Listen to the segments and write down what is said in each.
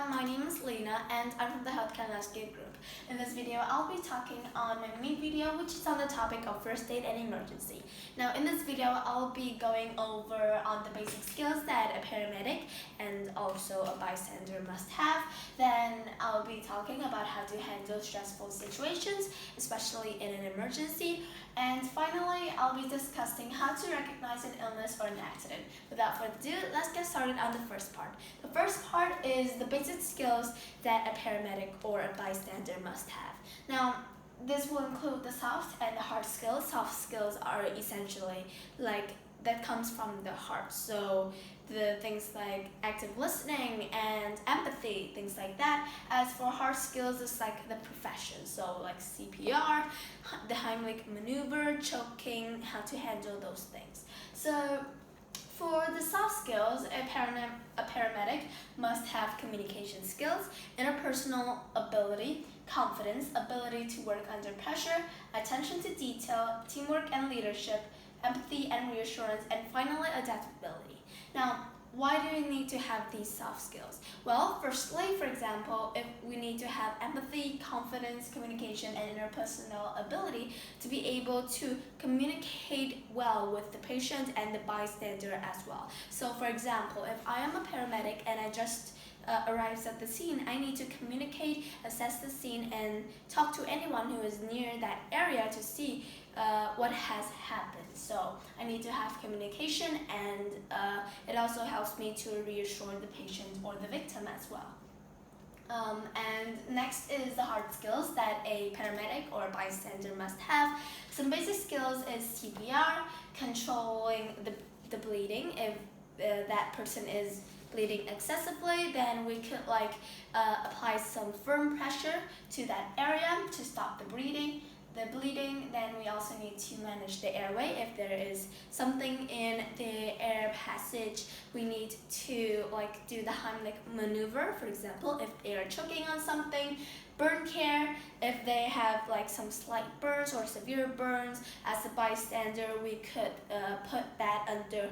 my name is Lena and I'm from the Healthcare Landscape Group. In this video, I'll be talking on my main video, which is on the topic of first aid and emergency. Now, in this video, I'll be going over on the basic skills that a paramedic and also a bystander must have. Then I'll be talking about how to handle stressful situations, especially in an emergency. And finally, I'll be discussing how to recognize an illness or an accident. Without further ado, let's get started on the first part. The first part is the basic skills that a paramedic or a bystander must have. Now, this will include the soft and the hard skills. Soft skills are essentially that comes from the heart. So the things like active listening and empathy, things like that. As for hard skills, it's like the profession. So like CPR, the Heimlich maneuver, choking, how to handle those things. So for the soft skills, a paramedic must have communication skills, interpersonal ability, confidence, ability to work under pressure, attention to detail, teamwork and leadership, empathy and reassurance, and finally adaptability. Now, why do we need to have these soft skills? Well, firstly, for example, if we need to have empathy, confidence, communication, and interpersonal ability to be able to communicate well with the patient and the bystander as well. So, for example, if I am a paramedic and I just arrives at the scene, I need to communicate, assess the scene, and talk to anyone who is near that area to see what has happened. So I need to have communication, and it also helps me to reassure the patient or the victim as well. And next is the hard skills that a paramedic or a bystander must have. Some basic skills is CPR, controlling the bleeding. If that person is bleeding excessively, then we could apply some firm pressure to that area to stop the bleeding. Then we also need to manage the airway. If there is something in the air passage, we need to do the Heimlich maneuver, for example, if they are choking on something. Burn care, if they have some slight burns or severe burns. As a bystander, we could put that under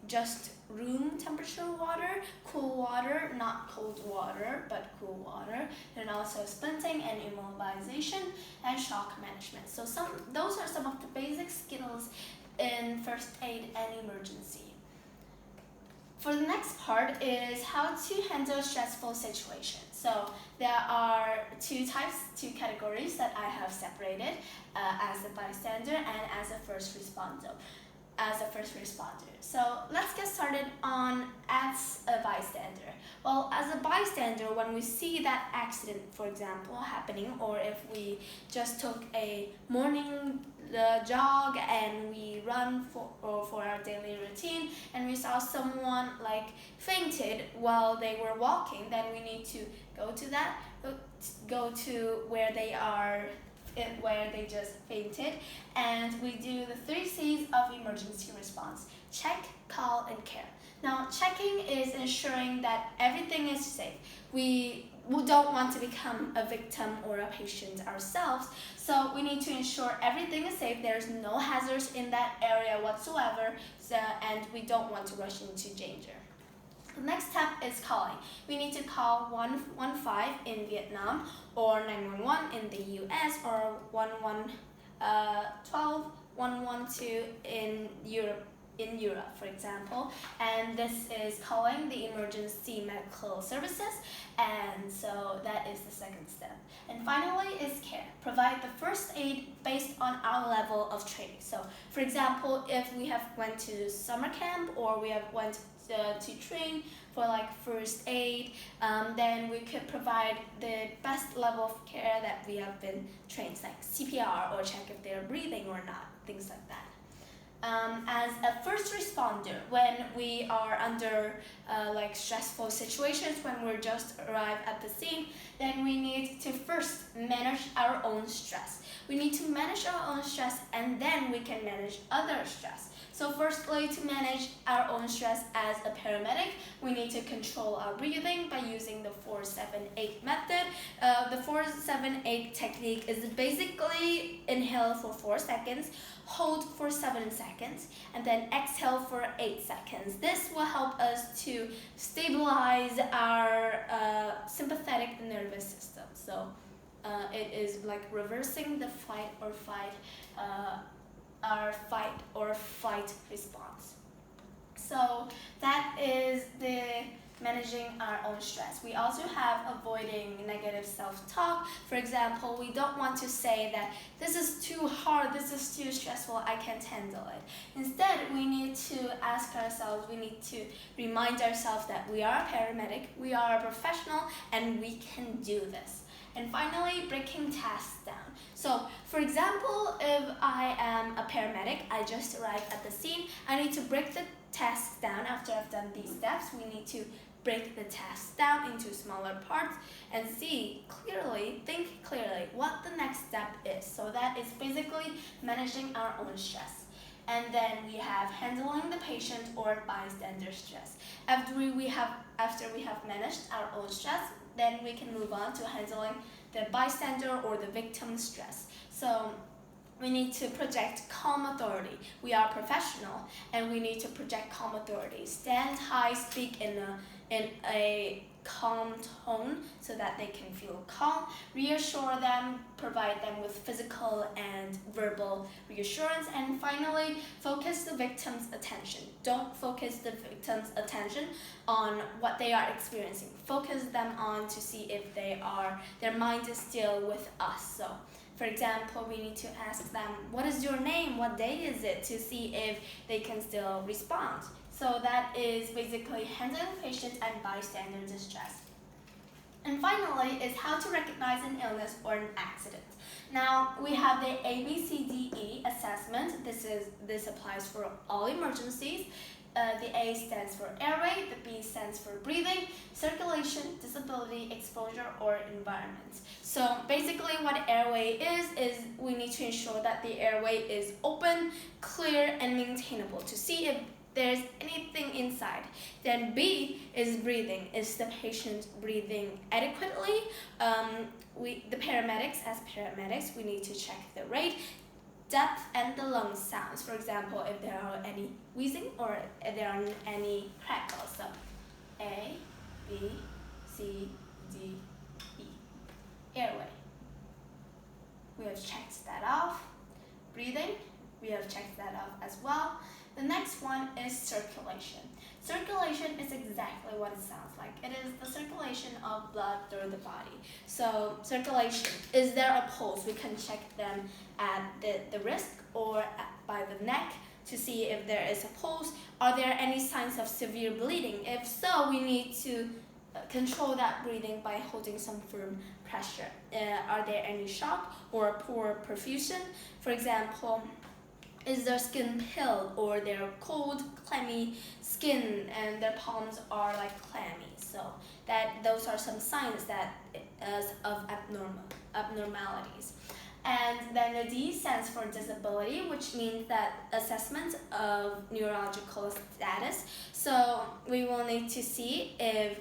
just room temperature water, cool water, not cold water, but cool water, and also splinting and immobilization and shock management. So those are some of the basic skills in first aid and emergency. For the next part is how to handle stressful situations. So there are two categories that I have separated as a bystander and as a first responder. So let's get started on as a bystander. Well, as a bystander, when we see that accident, for example, happening, or if we just took a morning jog and we run for our daily routine and we saw someone fainted while they were walking, then we need to go to where they just fainted, and we do the 3 C's of emergency response: check, call, and care. Now, checking is ensuring that everything is safe. We don't want to become a victim or a patient ourselves, so we need to ensure everything is safe. There's no hazards in that area whatsoever, and we don't want to rush into danger. The next step is calling. We need to call 115 in Vietnam, or 911 in the US, or 112 in Europe, for example. And this is calling the emergency medical services, and so that is the second step. And finally is care. Provide the first aid based on our level of training. So, for example, if we have went to summer camp or we have went to train for first aid, then we could provide the best level of care that we have been trained, like CPR, or check if they're breathing or not, things like that. As a first responder, when we are under stressful situations, when we're just arrived at the scene, then we need to first manage our own stress. We need to manage our own stress, and then we can manage other stress. So firstly, to manage our own stress as a paramedic, we need to control our breathing by using the 4-7-8 method. The 4-7-8 technique is basically inhale for 4 seconds, hold for 7 seconds, and then exhale for 8 seconds. This will help us to stabilize our sympathetic nervous system. So it is like reversing the fight or flight response. So that is the managing our own stress. We also have avoiding negative self-talk. For example, we don't want to say that this is too hard, this is too stressful, I can't handle it. Instead, we need to ask ourselves, we need to remind ourselves that we are a paramedic, we are a professional, and we can do this. And finally, breaking tasks down. So, for example, if I am a paramedic, I just arrived at the scene, I need to break the tasks down. After I've done these steps, we need to break the tasks down into smaller parts and think clearly what the next step is. So that is basically managing our own stress. And then we have handling the patient or bystander stress. After we have managed our own stress, then we can move on to handling the bystander or the victim stress. So we need to project calm authority. We are professional and we need to project calm authority. Stand high, speak in a calm tone so that they can feel calm. Reassure them, provide them with physical and verbal reassurance. And finally, focus the victim's attention. Don't focus the victim's attention on what they are experiencing. Focus them on to see if their mind is still with us. So, for example, we need to ask them, what is your name? What day is it? To see if they can still respond. So that is basically handling patient and bystander distress. And finally is how to recognize an illness or an accident. Now we have the ABCDE assessment. This applies for all emergencies. The A stands for airway, the B stands for breathing, circulation, disability, exposure, or environment. So basically what airway is we need to ensure that the airway is open, clear, and maintainable to see if there's anything inside. Then B is breathing. Is the patient breathing adequately? The paramedics, as paramedics, we need to check the rate, depth, and the lung sounds. For example, if there are any wheezing or if there are any crackles. So A, B, C, D, E. Airway. We have checked that off. Breathing, we have checked that off as well. The next one is circulation. Circulation is exactly what it sounds like. It is the circulation of blood through the body. So circulation, is there a pulse? We can check them at the wrist or by the neck to see if there is a pulse. Are there any signs of severe bleeding? If so, we need to control that breathing by holding some firm pressure. Are there any shock or poor perfusion? For example, is their skin pale or their cold, clammy skin and their palms are like clammy? So those are some signs of abnormalities. And then the D stands for disability, which means that assessment of neurological status. So we will need to see if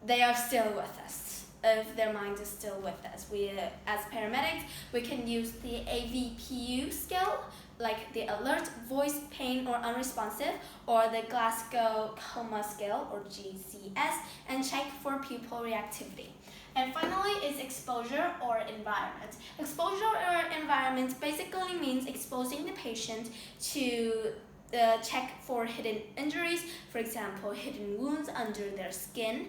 they are still with us, if their mind is still with us. We, as paramedics, we can use the AVPU scale, like the alert, voice, pain, or unresponsive, or the Glasgow Coma Scale, or GCS, and check for pupil reactivity. And finally is exposure or environment. Exposure or environment basically means exposing the patient to check for hidden injuries, for example, hidden wounds under their skin,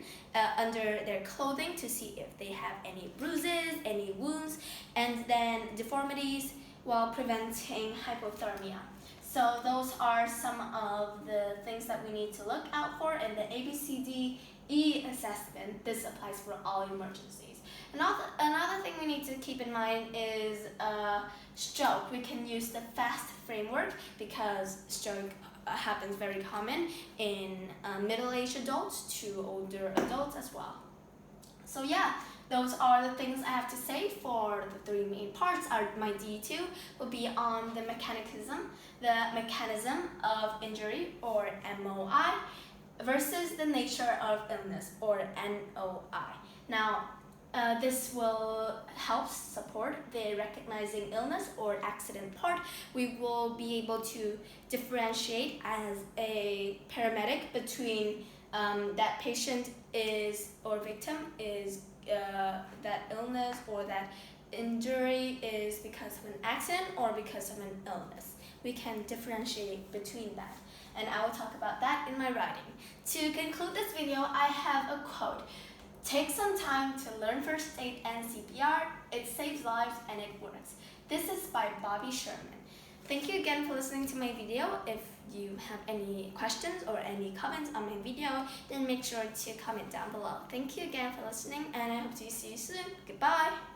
under their clothing to see if they have any bruises, any wounds, and then deformities, while preventing hypothermia. So those are some of the things that we need to look out for in the ABCDE assessment. This applies for all emergencies. Another thing we need to keep in mind is stroke. We can use the FAST framework because stroke happens very common in middle-aged adults to older adults as well. So yeah, those are the things I have to say for the three main parts. My D2 will be on the mechanism of injury, or MOI, versus the nature of illness, or NOI. Now, this will help support the recognizing illness or accident part. We will be able to differentiate as a paramedic between that patient is, or victim is, that illness or that injury is because of an accident or because of an illness. We can differentiate between that, and I will talk about that in my writing. To conclude this video, I have a quote. Take some time to learn first aid and CPR. It saves lives and it works. This is by Bobby Sherman. Thank you again for listening to my video. If you have any questions or any comments on my video, then make sure to comment down below. Thank you again for listening, and I hope to see you soon. Goodbye!